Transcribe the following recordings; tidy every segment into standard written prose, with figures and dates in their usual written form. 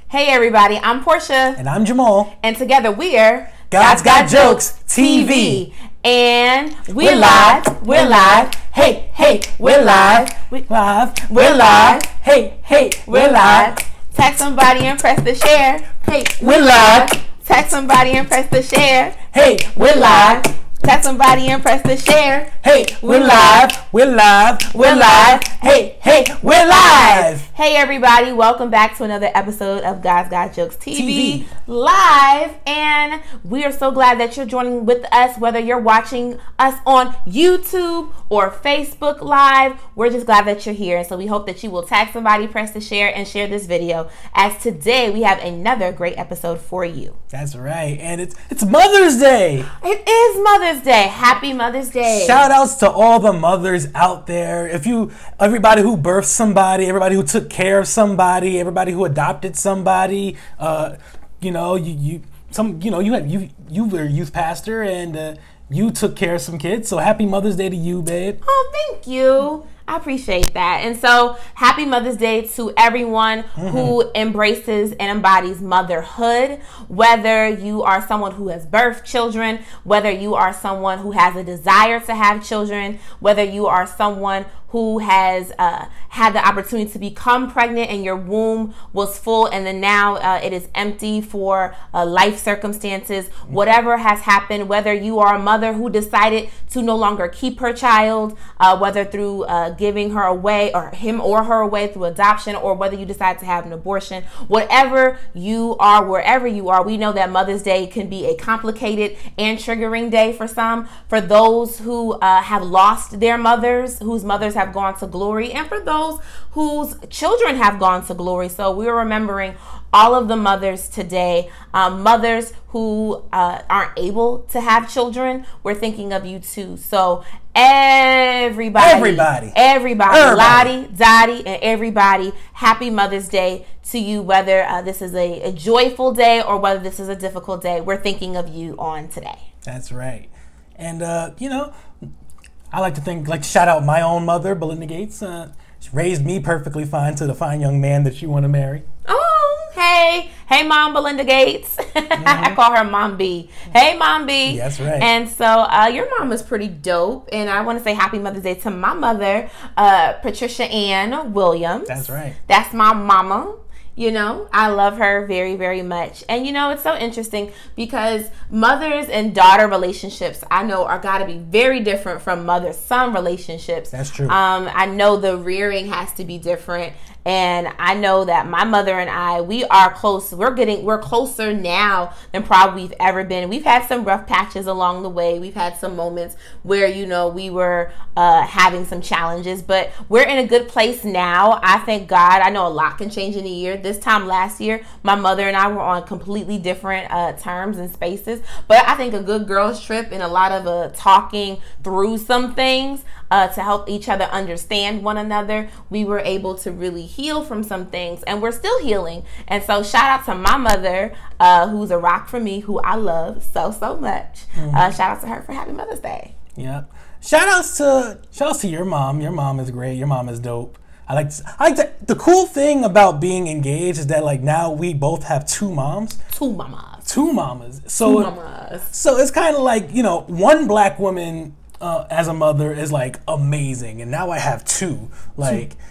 Hey everybody, I'm Portia. And I'm Jamal. And together we're God's Got Jokes TV. And we're live. Hey, hey, we're live. We're live. Hey, hey, We're live. Tag somebody and press the share. Hey, we're live. Tag somebody and press the share. Hey, we're live. Tag somebody and press the share. Hey, we're live. We're live. We're live. Hey, hey, we're live. Hey everybody, welcome back to another episode of God's Got Jokes TV live, and we are so glad that you're joining with us, whether you're watching us on YouTube or Facebook Live. We're just glad that you're here, and so we hope that you will tag somebody, press the share, and share this video, as today we have another great episode for you. That's right, and it's Mother's Day. It is Mother's Day. Happy Mother's Day. Shout outs to all the mothers out there. Everybody who birthed somebody, everybody who took care of somebody, everybody who adopted somebody. You were a youth pastor and you took care of some kids. So happy Mother's Day to you, babe. Oh, thank you. I appreciate that. And so happy Mother's Day to everyone who embraces and embodies motherhood, whether you are someone who has birthed children, whether you are someone who has a desire to have children, whether you are someone who has had the opportunity to become pregnant and your womb was full and then now it is empty for life circumstances. Whatever has happened, whether you are a mother who decided to no longer keep her child, whether through giving her away or him or her away through adoption, or whether you decide to have an abortion, whatever you are, wherever you are, we know that Mother's Day can be a complicated and triggering day for some. For those who have lost their mothers, whose mothers have gone to glory, and for those whose children have gone to glory. So we're remembering all of the mothers today. Mothers who aren't able to have children, we're thinking of you too. So everybody, Lottie, Dottie, and everybody, happy Mother's Day to you, whether this is a joyful day or whether this is a difficult day. We're thinking of you on today. That's right. And I like to shout out my own mother, Belinda Gates. She raised me perfectly fine to the fine young man that you want to marry. Oh, hey, Mom Belinda Gates. I call her Mom B. Hey, Mom B. That's right. And so your mom is pretty dope, and I want to say Happy Mother's Day to my mother, Patricia Ann Williams. That's right. That's my mama. You know, I love her very, very much. And, it's so interesting because mothers and daughter relationships, I know, are got to be very different from mother-son relationships. That's true. I know the rearing has to be different. And I know that my mother and I, we are close. We're closer now than probably we've ever been. We've had some rough patches along the way. We've had some moments where, we were having some challenges, but we're in a good place now. I thank God. I know a lot can change in a year. This time last year, my mother and I were on completely different terms and spaces, but I think a good girls trip and a lot of talking through some things to help each other understand one another, we were able to really heal from some things, and we're still healing. And so shout out to my mother, who's a rock for me, who I love so much. Shout out to her for Happy Mother's Day. Yep. Shout outs to your mom. Your mom is great. Your mom is dope. I like that. The cool thing about being engaged is that now we both have two moms. Two mamas. So it's kind of like, one black woman as a mother is amazing, and now I have two.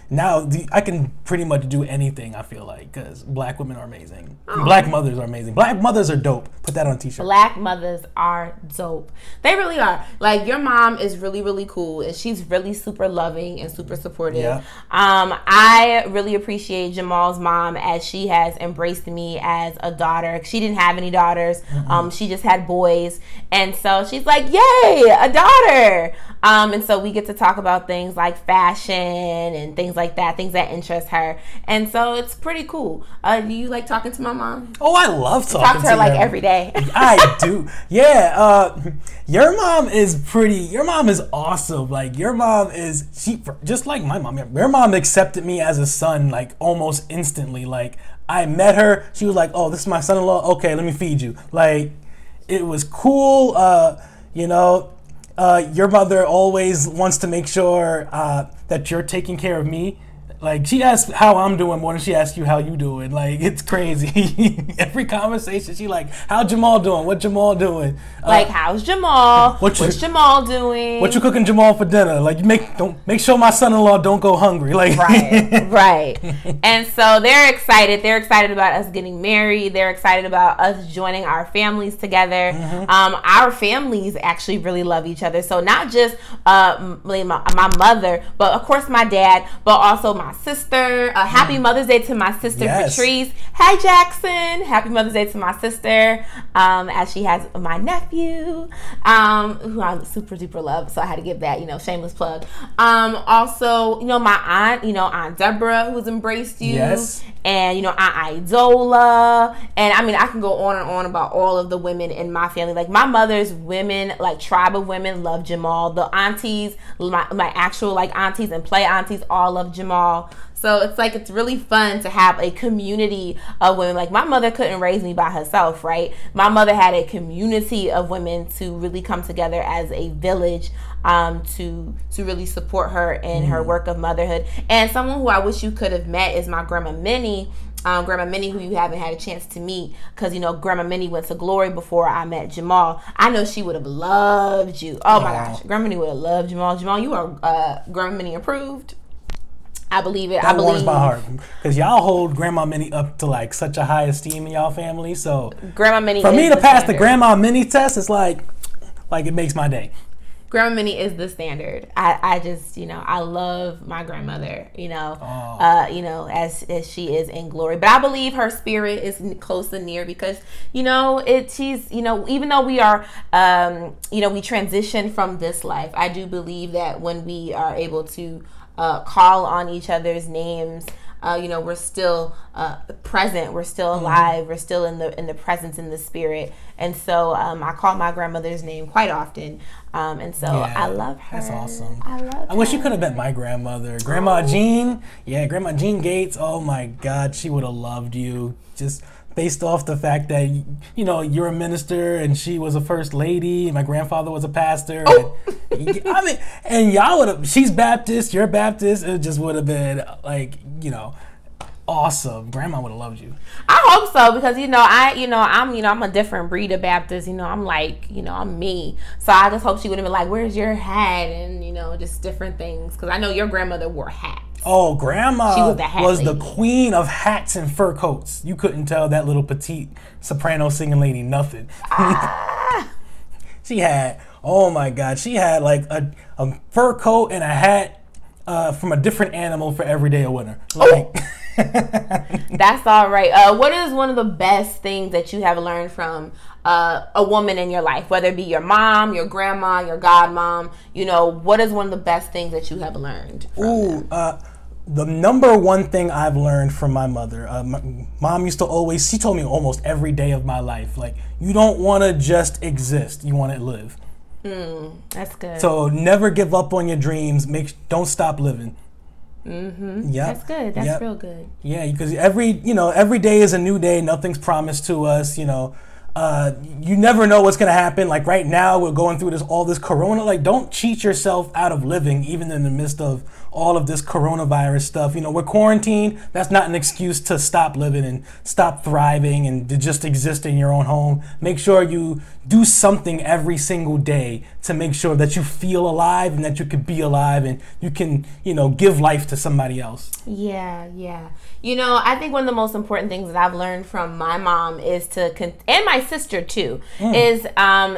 Now I can pretty much do anything, I feel like, because black women are amazing. Black mothers are amazing. Black mothers are dope. Put that on a t-shirt. Black mothers are dope. They really are. Your mom is really, really cool, and she's really super loving and super supportive. Yeah. I really appreciate Jamal's mom, as she has embraced me as a daughter. She didn't have any daughters. She just had boys, and so she's like, yay, a daughter. And so we get to talk about things like fashion and things like that, things that interest her. And so it's pretty cool. Do you like talking to my mom? Oh, I love talking to her. Every day. I do. Yeah. Your mom is awesome. Your mom is, just like my mom. Your mom accepted me as a son, almost instantly. I met her. She was like, oh, this is my son-in-law. Okay, let me feed you. It was cool. Your mother always wants to make sure that you're taking care of me. Like, she asks how I'm doing more than she asks you how you doing. Like, it's crazy. Every conversation, she like, how Jamal doing? What Jamal doing? Like, how's Jamal? What's Jamal doing? What you cooking Jamal for dinner? Like, don't make sure my son-in-law don't go hungry. Like, right. And so they're excited. They're excited about us getting married. They're excited about us joining our families together. Our families actually really love each other. So not just my mother, but of course my dad, but also my sister. Happy Mother's Day to my sister Patrice. Hi Jackson. Happy Mother's Day to my sister, as she has my nephew, who I super duper love. So I had to give that, shameless plug. Also, my aunt, Aunt Deborah, who's embraced you. Yes. And, Aunt Idola. And I mean, I can go on and on about all of the women in my family. Like, my mother's women, like, tribe of women, love Jamal. The aunties, my actual, like, aunties and play aunties all love Jamal. So it's really fun to have a community of women. Like, my mother couldn't raise me by herself, right? My mother had a community of women to really come together as a village, to really support her in her work of motherhood. And someone who I wish you could have met is my Grandma Minnie. Grandma Minnie, who you haven't had a chance to meet, because Grandma Minnie went to glory before I met Jamal. I know she would have loved you. Oh my gosh, Grandma Minnie would have loved Jamal. Jamal, you are Grandma Minnie approved. I believe it. That warms my heart, because y'all hold Grandma Minnie up to like such a high esteem in y'all family. So Grandma Minnie, for me to pass the Grandma Minnie test, it's like it makes my day. Grandma Minnie is the standard. I just, I love my grandmother, as she is in glory. But I believe her spirit is close and near, because, she's, even though we are, we transition from this life, I do believe that when we are able to call on each other's names, we're still present, we're still alive, we're still in the presence, in the spirit. And so I call my grandmother's name quite often, and so I love her. That's awesome. I wish you could have met my grandmother, Grandma Jean. Yeah, Grandma Jean Gates. Oh my God, she would have loved you, just based off the fact that you're a minister and she was a first lady. My grandfather was a pastor. And, and y'all would have. She's Baptist, you're Baptist. It just would have been like awesome. Grandma would have loved you. I hope so, because I'm a different breed of Baptist. I'm like, I'm me. So I just hope she would have been like, "Where's your hat?" and just different things, because I know your grandmother wore hats. Oh, Grandma she was the queen of hats and fur coats. You couldn't tell that little petite soprano singing lady nothing. She had, oh my God, she had like a fur coat and a hat from a different animal for every day of winter. Like, that's all right. What is one of the best things that you have learned from a woman in your life, whether it be your mom, your grandma, your godmom? What is one of the best things that you have learned from them? The number one thing I've learned from my mother, my mom used to she told me almost every day of my life, like, you don't want to just exist, you want to live. That's good. So never give up on your dreams. Don't stop living. Yep. That's good. That's real good. Yeah, because every day is a new day. Nothing's promised to us. You never know what's gonna happen. Like right now, we're going through all this corona. Like, don't cheat yourself out of living, even in the midst of all of this coronavirus stuff. We're quarantined. That's not an excuse to stop living and stop thriving and to just exist in your own home. Make sure you do something every single day to make sure that you feel alive and that you can be alive and you can, give life to somebody else. Yeah. I think one of the most important things that I've learned from my mom is and my sister too, is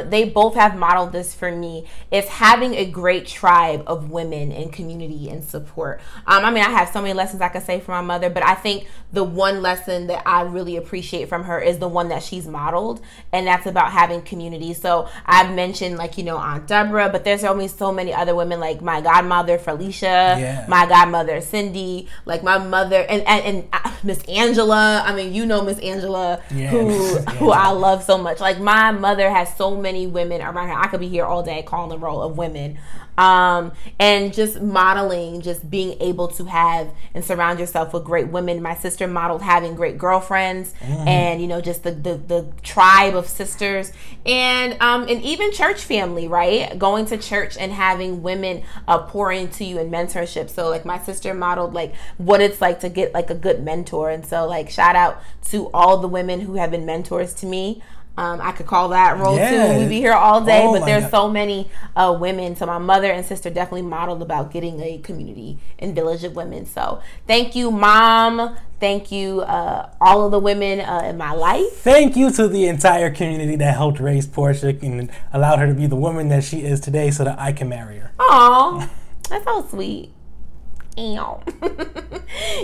they both have modeled this for me, is having a great tribe of women and community and support. I have so many lessons I could say from my mother, but I think the one lesson that I really appreciate from her is the one that she's modeled, and that's about having community. So I've mentioned Aunt Deborah, but there's only so many other women, like my godmother Felicia, my godmother Cindy, like my mother and Miss Angela. Miss Angela, who I love so much. Like, my mother has so many women around her. I could be here all day calling the roll of women. and just modeling, just being able to have and surround yourself with great women. My sister modeled having great girlfriends, and you know, just the tribe of sisters, and even church family, right? Going to church and having women pour into you in mentorship. So like my sister modeled like what it's like to get like a good mentor, and so like shout out to all the women who have been mentors to me. I could call that role too. We'd be here all day, but there's so many women. So my mother and sister definitely modeled about getting a community and village of women. So thank you, Mom. Thank you, all of the women in my life. Thank you to the entire community that helped raise Portia and allowed her to be the woman that she is today so that I can marry her. Aw, that's so sweet.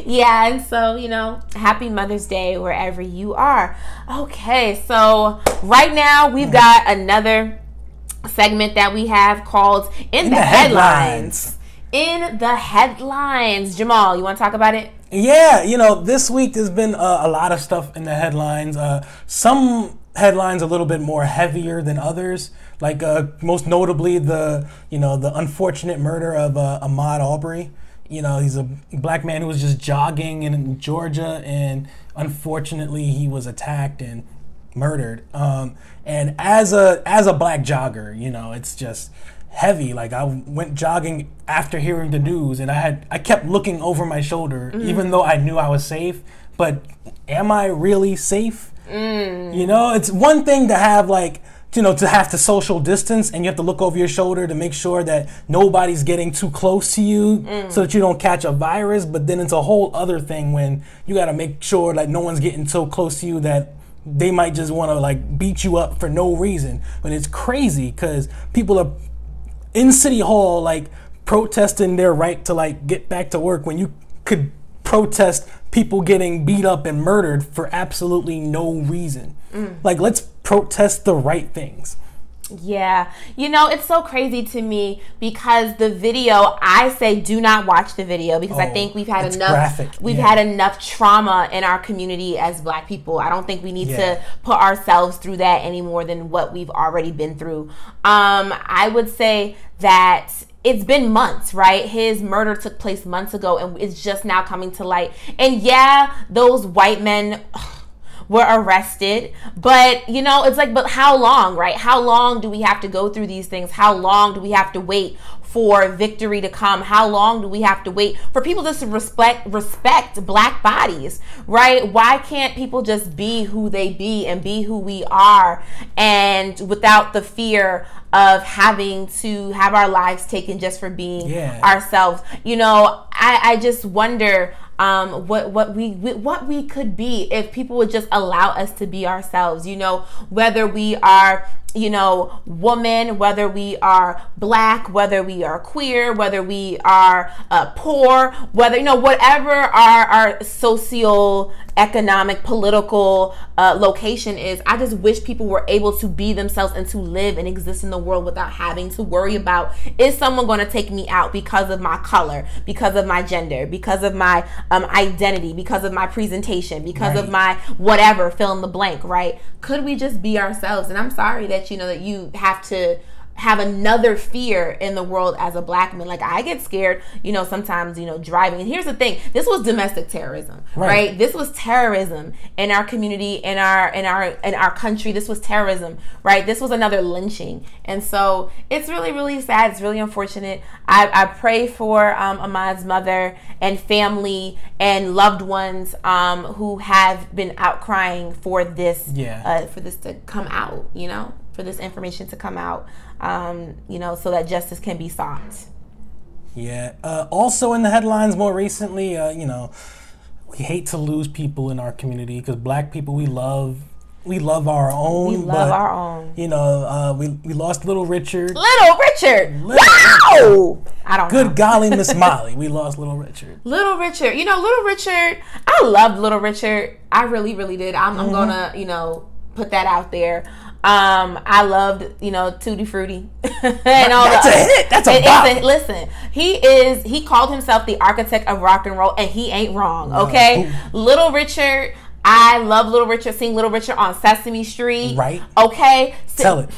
Yeah, and so, you know, happy Mother's Day wherever you are. Okay, so right now we've got another segment that we have called In the Headlines. In the Headlines. Jamal, you want to talk about it? Yeah, you know, this week there's been a lot of stuff in the headlines. Some headlines a little bit more heavier than others, like most notably the unfortunate murder of Ahmed Aubrey. You know, he's a black man who was just jogging in Georgia, and unfortunately he was attacked and murdered. And as a black jogger, you know, it's just heavy. Like I went jogging after hearing the news, and I kept looking over my shoulder, even though I knew I was safe. But am I really safe? You know, it's one thing to have to have to social distance, and you have to look over your shoulder to make sure that nobody's getting too close to you so that you don't catch a virus. But then it's a whole other thing when you got to make sure that no one's getting so close to you that they might just want to like beat you up for no reason. But it's crazy because people are in City Hall like protesting their right to like get back to work when you could protest people getting beat up and murdered for absolutely no reason. Like, let's protest the right things. Yeah, you know, it's so crazy to me because the video, I say do not watch the video because I think we've had enough trauma in our community as black people. I don't think we need to put ourselves through that any more than what we've already been through. I would say that it's been months, right? His murder took place months ago, and it's just now coming to light. And yeah, those white men were arrested, but you know, it's like, but how long, right? How long do we have to go through these things? How long do we have to wait for victory to come? How long do we have to wait for people just to respect black bodies, right? Why can't people just be who they be and be who we are, and without the fear of having to have our lives taken just for being ourselves? You know, I just wonder what we could be if people would just allow us to be ourselves. You know, whether we are, you know, woman, whether we are black, whether we are queer, whether we are poor, whether, you know, whatever our socio-economic, political location is. I just wish people were able to be themselves and to live and exist in the world without having to worry about, is someone going to take me out because of my color, because of my gender, because of my identity, because of my presentation, because of my whatever, fill in the blank, right? Could we just be ourselves? And I'm sorry that, you know, that you have to have another fear in the world as a black man. Like, I get scared, you know, sometimes, you know, driving. And here's the thing, this was domestic terrorism, right? This was terrorism in our community, in our country. This was terrorism, right? This was another lynching. And so it's really, really sad. It's really unfortunate. I pray for Ahmad's mother and family and loved ones who have been outcrying for this, for this to come out, you know, for this information to come out, you know, so that justice can be sought. Yeah. Also in the headlines more recently, you know, we hate to lose people in our community because black people, we love our own. We love our own. You know, we lost Little Richard. Wow! I don't know. Good golly, Miss Molly. We lost Little Richard. Little Richard. You know, Little Richard, I loved Little Richard. I really, really did. I'm gonna, you know, put that out there. I loved, you know, Tutti Frutti. And all That's a hit. That's a bop. Listen, he called himself the architect of rock and roll, and he ain't wrong, okay? No. Little Richard, I love Little Richard, seeing Little Richard on Sesame Street. Right. Okay? Tell it.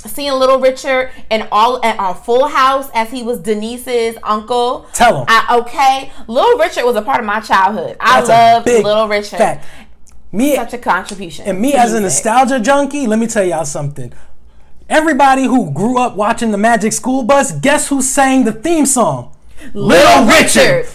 seeing Little Richard and all on Full House as he was Denise's uncle. Tell him. Okay, Little Richard was a part of my childhood. I loved Little Richard. Fact. Such a contribution. And me as a nostalgia junkie, let me tell y'all something. Everybody who grew up watching the Magic School Bus, guess who sang the theme song? Little Richard.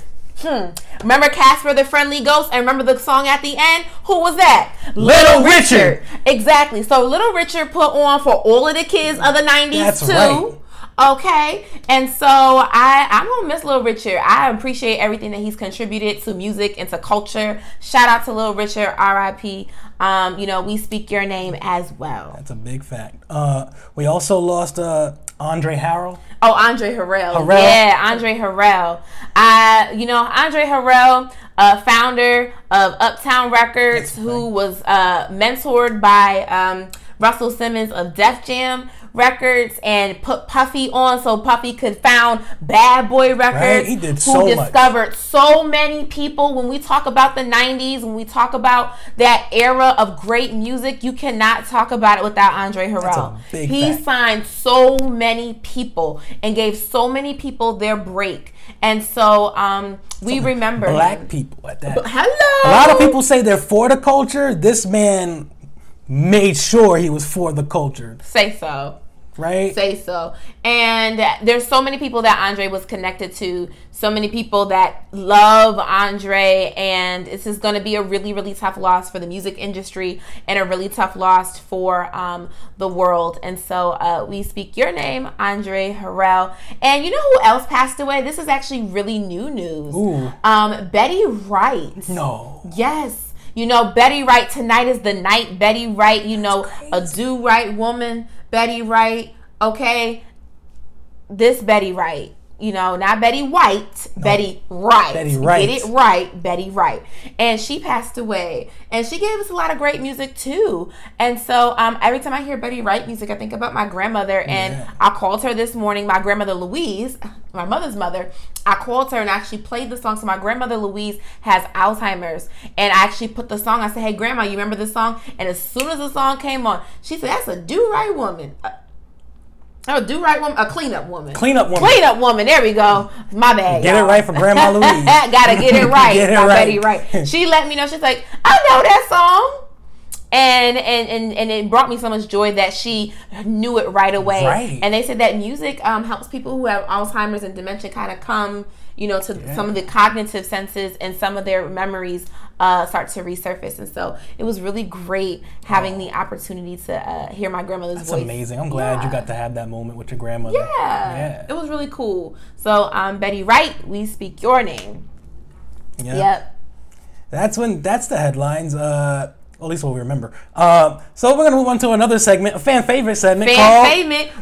Remember Casper the Friendly Ghost, and remember the song at the end? Who was that? Little Richard. Exactly. So Little Richard put on for all of the kids of the 90s. That's too. Right. Okay, and so I'm gonna miss Little Richard. I appreciate everything that he's contributed to music and to culture. Shout out to Little Richard, R.I.P. We speak your name as well. That's a big fact. We also lost Andre Harrell. Oh, Andre Harrell. Yeah, Andre Harrell. Andre Harrell, founder of Uptown Records, who was mentored by Russell Simmons of Def Jam Records, and put Puffy on so Puffy could found Bad Boy Records. Right? He did so much. Who discovered so many people. When we talk about the 90s, when we talk about that era of great music, you cannot talk about it without Andre Harrell. He signed so many people and gave so many people their break. And so we remember black people at that. Hello. A lot of people say they're for the culture. This man made sure he was for the culture. Say so. Right? Say so. And there's so many people that Andre was connected to, so many people that love Andre, and this is going to be a really, really tough loss for the music industry and a really tough loss for the world. And so we speak your name, Andre Harrell. And you know who else passed away? This is actually really new news. Betty Wright. No. Yes. Betty Wright, tonight is the night. Betty Wright, a do-right woman. Betty Wright, okay? This Betty Wright. Not Betty White, no. Betty Wright. Betty Wright. Get it right, Betty Wright. And she passed away. And she gave us a lot of great music too. And so every time I hear Betty Wright music, I think about my grandmother. And I called her this morning, my grandmother Louise, my mother's mother. I called her and actually played the song. So my grandmother Louise has Alzheimer's. And I actually put the song, I said, hey grandma, you remember this song? And as soon as the song came on, she said, that's a do-right woman. Do-right woman, a cleanup woman. Cleanup woman. There we go. My bad. Get it right for Grandma Louise. Gotta get it right. Betty Wright. She let me know. She's like, I know that song. And it brought me so much joy that she knew it right away. Right. And they said that music helps people who have Alzheimer's and dementia kind of come, to some of the cognitive senses, and some of their memories start to resurface. And so it was really great having the opportunity to hear my grandmother's voice. That's amazing. I'm glad you got to have that moment with your grandmother. Yeah. It was really cool. So Betty Wright, we speak your name. Yep. That's the headlines. At least what we remember. So we're gonna move on to another segment, a fan favorite segment called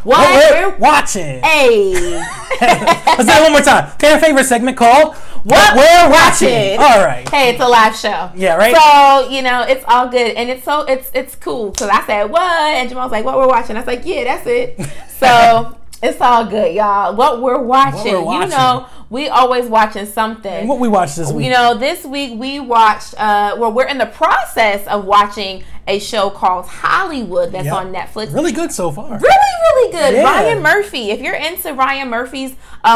What We're Watching. Hey, let's do it one more time. Fan favorite segment called What We're Watching. All right. Hey, it's a live show. Yeah, right. So it's all good, and it's cool because I said what, and Jamal's like, what we're watching. I was like, yeah, that's it. So. It's all good, y'all. What we're watching. We always watching something. And what we watched this week? This week we watched, we're in the process of watching a show called Hollywood that's on Netflix. Really good so far. Really, really good. Yeah. Ryan Murphy. If you're into Ryan Murphy's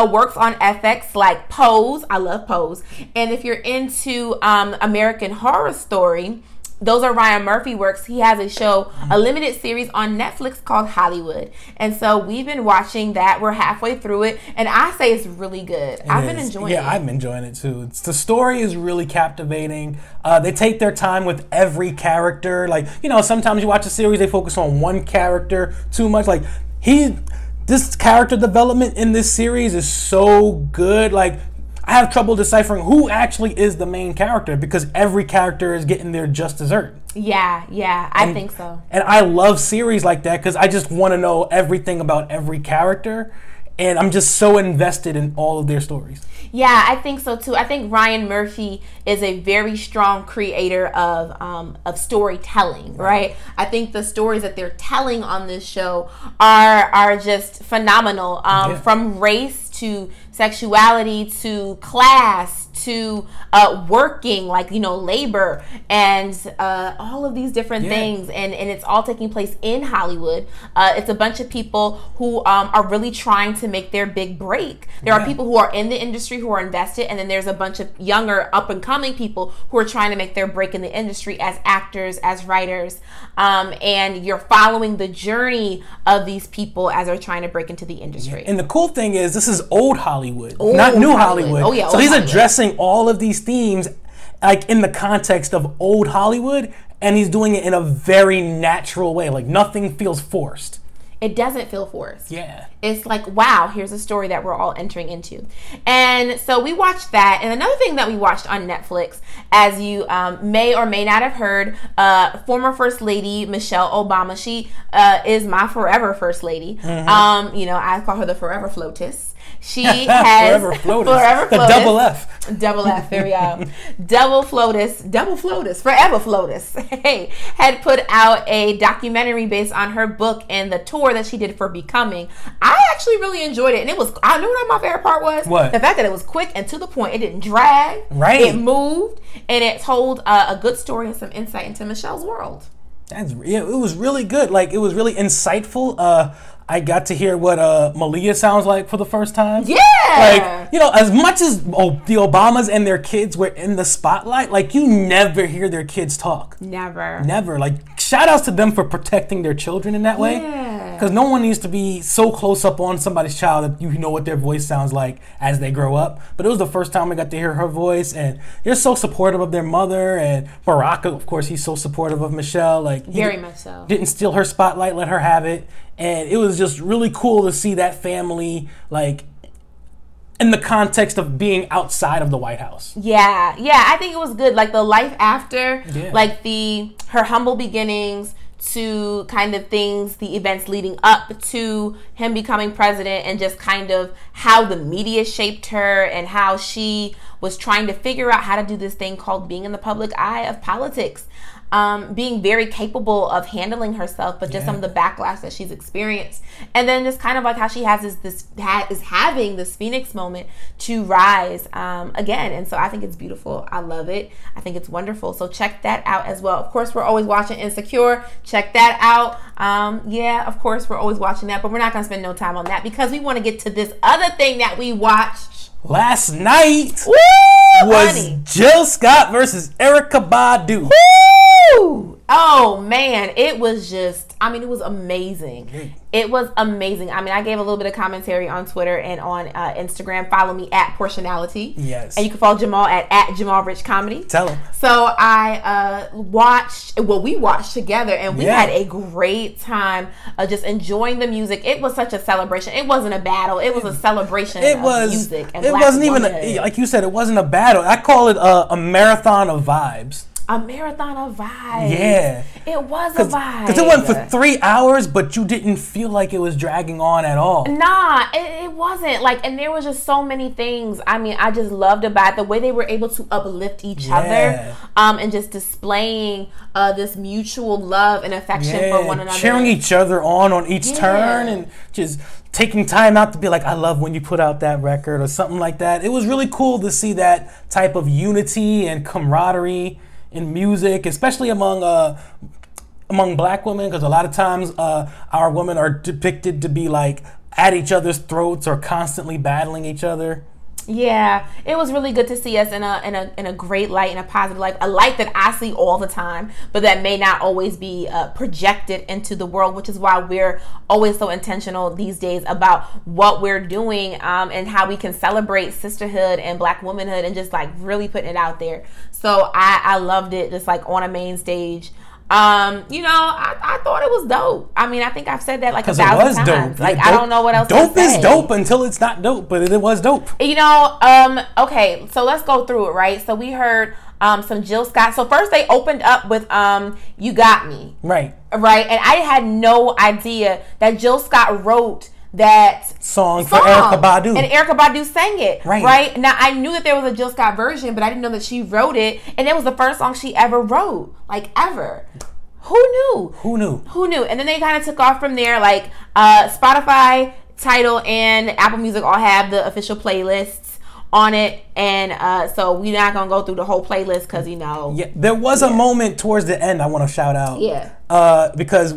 works on FX like Pose, I love Pose. And if you're into American Horror Story, those are Ryan Murphy works. He has a show, a limited series on Netflix called Hollywood. And so we've been watching that. We're halfway through it. And I say it's really good. I've been enjoying it. Yeah, I've been enjoying it too. The story is really captivating. They take their time with every character. Like, sometimes you watch a series, they focus on one character too much. Like, this character development in this series is so good. Like, I have trouble deciphering who actually is the main character because every character is getting their just dessert. Yeah, I think so. And I love series like that because I just want to know everything about every character, and I'm just so invested in all of their stories. Yeah, I think so too. I think Ryan Murphy is a very strong creator of storytelling, right? I think the stories that they're telling on this show are just phenomenal. From race to sexuality to class to working, like, you know, labor and all of these different things, and it's all taking place in Hollywood. It's a bunch of people who are really trying to make their big break. There are people who are in the industry who are invested, and then there's a bunch of younger up and coming people who are trying to make their break in the industry as actors, as writers, and you're following the journey of these people as they're trying to break into the industry. And the cool thing is, this is old Hollywood, not new Hollywood. Oh yeah, so he's Hollywood. addressing all of these themes like in the context of old Hollywood, and he's doing it in a very natural way. Like, nothing feels forced. It doesn't feel forced. Yeah. It's like, wow, here's a story that we're all entering into. And so we watched that. And another thing that we watched on Netflix, as you may or may not have heard, former First Lady Michelle Obama, she is my forever First Lady. Mm-hmm. You know, I call her the Forever Floatess. She has Forever Floatess. Forever The Floatess. double F. Double F, there we go. Double Floatess, Forever Floatess, hey, had put out a documentary based on her book and the tour that she did for Becoming. I actually really enjoyed it, and it was, I know what my favorite part was? What? The fact that it was quick and to the point. It didn't drag. Right. It moved, and it told a good story and some insight into Michelle's world. It was really good. Like, it was really insightful. I got to hear what Malia sounds like for the first time. Yeah! Like, you know, as much as the Obamas and their kids were in the spotlight, like, you never hear their kids talk. Never. Like, shout outs to them for protecting their children in that way. Yeah. Because no one needs to be so close up on somebody's child that you know what their voice sounds like as they grow up. But it was the first time I got to hear her voice, and they're so supportive of their mother. And Barack, of course, he's so supportive of Michelle. Like, very much so. Didn't steal her spotlight, let her have it. And it was just really cool to see that family, like, in the context of being outside of the White House. Yeah, I think it was good. Like, the life after, like her humble beginnings to kind of things, the events leading up to him becoming president, and just kind of how the media shaped her and how she was trying to figure out how to do this thing called being in the public eye of politics. Being very capable of handling herself, but just some of the backlash that she's experienced, and then just kind of like how she has is having this Phoenix moment to rise again. And so I think it's beautiful. I love it. I think it's wonderful. So check that out as well. Of course, we're always watching Insecure. Check that out. Of course, we're always watching that, but we're not gonna spend no time on that because we want to get to this other thing that we watched last night. Woo, was honey. Jill Scott versus Erykah Badu. Woo! Oh man, it was just, I mean, it was amazing. It was amazing. I mean, I gave a little bit of commentary on Twitter and on Instagram. Follow me at Portionality. Yes. And you can follow Jamal at Jamal Rich Comedy. Tell him. So I we watched together, and we had a great time just enjoying the music. It was such a celebration. It wasn't a battle. It was a celebration of music. And it wasn't even, like you said, it wasn't a battle. I call it a marathon of vibes. A marathon of vibes. Yeah. It was a vibe. Because it went for 3 hours, but you didn't feel like it was dragging on at all. Nah, it wasn't. Like, and there was just so many things. I mean, I just loved about the way they were able to uplift each other, and just displaying this mutual love and affection for one another. Cheering each other on each turn, and just taking time out to be like, I love when you put out that record or something like that. It was really cool to see that type of unity and camaraderie in music, especially among black women, because a lot of times our women are depicted to be like at each other's throats or constantly battling each other. Yeah, it was really good to see us in a great light, in a positive light, a light that I see all the time, but that may not always be projected into the world, which is why we're always so intentional these days about what we're doing and how we can celebrate sisterhood and black womanhood and just like really putting it out there. So I loved it, just like on a main stage. I thought it was dope. I mean, I think I've said that like 1,000 times. Like, I don't know what else to say. Dope is dope until it's not dope, but it was dope. Okay, so let's go through it, right? So we heard some Jill Scott. So first they opened up with You Got Me. Right. Right, and I had no idea that Jill Scott wrote that song for Erykah Badu. And Erykah Badu sang it. Right. Now, I knew that there was a Jill Scott version, but I didn't know that she wrote it. And it was the first song she ever wrote. Like, ever. Who knew? And then they kind of took off from there. Like, Spotify, Tidal, and Apple Music all have the official playlists on it, and so we're not gonna go through the whole playlist because Yeah, there was a moment towards the end I want to shout out. Yeah. Because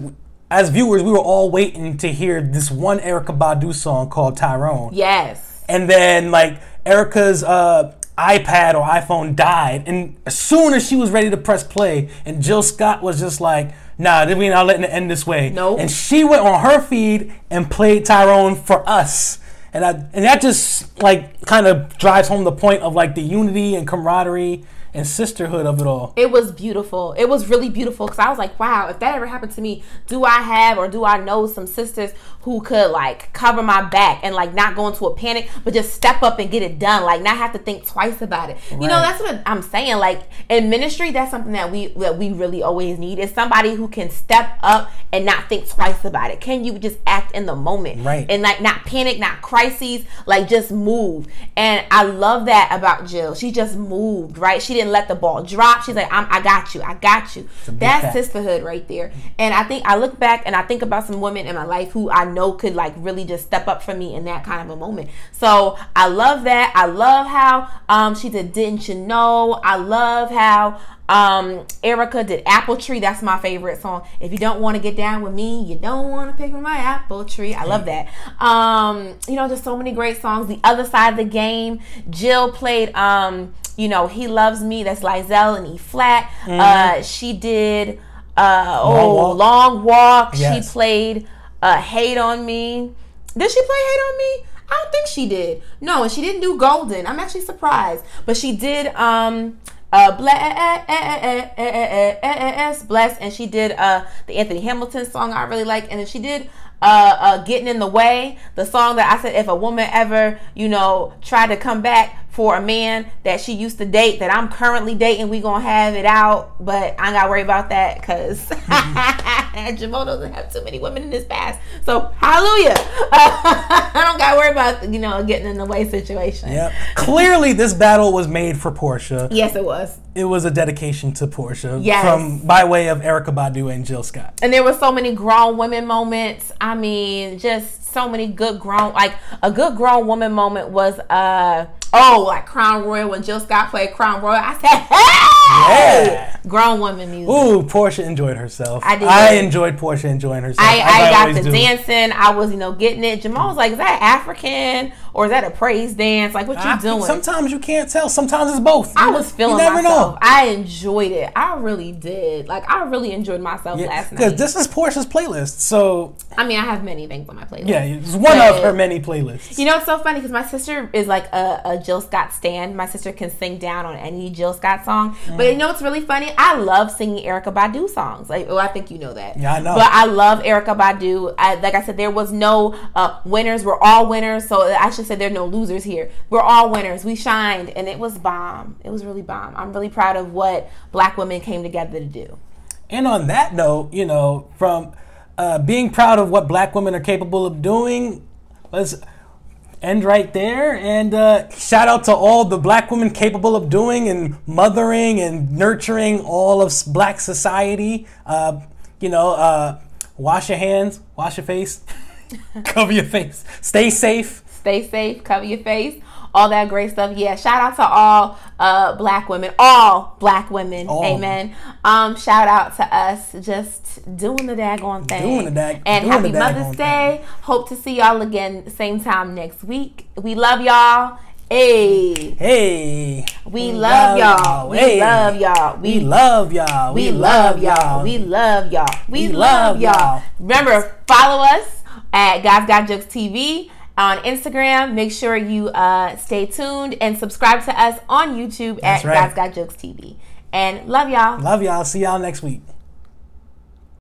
as viewers, we were all waiting to hear this one Erykah Badu song called Tyrone. Yes. And then like Erykah's iPad or iPhone died, and as soon as she was ready to press play, and Jill Scott was just like, "Nah, we're not letting it end this way." Nope. And she went on her feed and played Tyrone for us. And that just like kind of drives home the point of like the unity and camaraderie and sisterhood of it all. It was beautiful. It was really beautiful because I was like, wow, if that ever happened to me, do I know some sisters who could like cover my back and like not go into a panic, but just step up and get it done, like not have to think twice about it. Right. That's what I'm saying. Like in ministry, that's something that we really always need, is somebody who can step up and not think twice about it. Can you just act in the moment, right? And like not panic, not crises, like just move. And I love that about Jill. She just moved, right? She didn't let the ball drop. She's like, I got you. That's sisterhood right there. And I look back and I think about some women in my life who I know could like really just step up for me in that kind of a moment. So I love that. I love how she did Didn't You Know. I love how Erykah did Apple Tree. That's my favorite song. If you don't want to get down with me, you don't want to pick from my apple tree. I love that. There's so many great songs. The Other Side of the Game. Jill played He Loves Me. That's Lizelle in E flat. Mm-hmm. She did Long Walk. Yes. She played Hate on Me. Did she play Hate on Me? I don't think she did. No, and she didn't do Golden. I'm actually surprised. But she did Bless, and she did the Anthony Hamilton song I really like, and then she did Getting in the Way, the song that I said if a woman ever tried to come back for a man that she used to date that I'm currently dating, we gonna have it out, but I ain't gotta worry about that because Jamal doesn't have too many women in his past, so hallelujah. I don't gotta worry about getting in the way situation. Yep. Clearly this battle was made for Portia. Yes, it was. It was a dedication to Portia. Yes. By way of Erykah Badu and Jill Scott. And there were so many grown women moments. I mean, just so many good grown, like a good grown woman moment was like Crown Royal, when Jill Scott played Crown Royal. I said, hey! Yeah. Grown woman music. Ooh, Portia enjoyed herself. I did. I enjoyed Portia enjoying herself. I got the dancing. I was, getting it. Jamal was like, is that African or is that a praise dance? Like, what you doing? Sometimes you can't tell. Sometimes it's both. I was feeling myself. Know. I enjoyed it. I really did. Like, I really enjoyed myself last night. Because this is Portia's playlist, so... I mean, I have many things on my playlist. Yeah, it's one of her many playlists. It's so funny because my sister is like a Jill Scott stan. My sister can sing down on any Jill Scott song. Mm. But it's really funny? I love singing Erykah Badu songs. Like, I think you know that. Yeah, I know. But I love Erykah Badu. Like I said, there was no winners. We're all winners. So I should say there are no losers here. We're all winners. We shined, and it was bomb. It was really bomb. I'm really proud of what Black women came together to do. And on that note, from being proud of what Black women are capable of doing, let's end right there. And shout out to all the Black women capable of doing and mothering and nurturing all of Black society. Wash your hands, wash your face, cover your face, stay safe. Stay safe, cover your face, all that great stuff. Yeah, shout out to all Black women, all Black women. All. Amen. Shout out to us just doing the daggone thing. And happy Mother's Day. Hope to see y'all again same time next week. We love y'all. Hey. We love y'all. We love y'all. We love y'all. We love y'all. We love y'all. We love y'all. Remember, follow us at God's Got Jokes TV on Instagram. Make sure you stay tuned and subscribe to us on YouTube at God's Got Jokes TV. And love y'all. Love y'all. See y'all next week.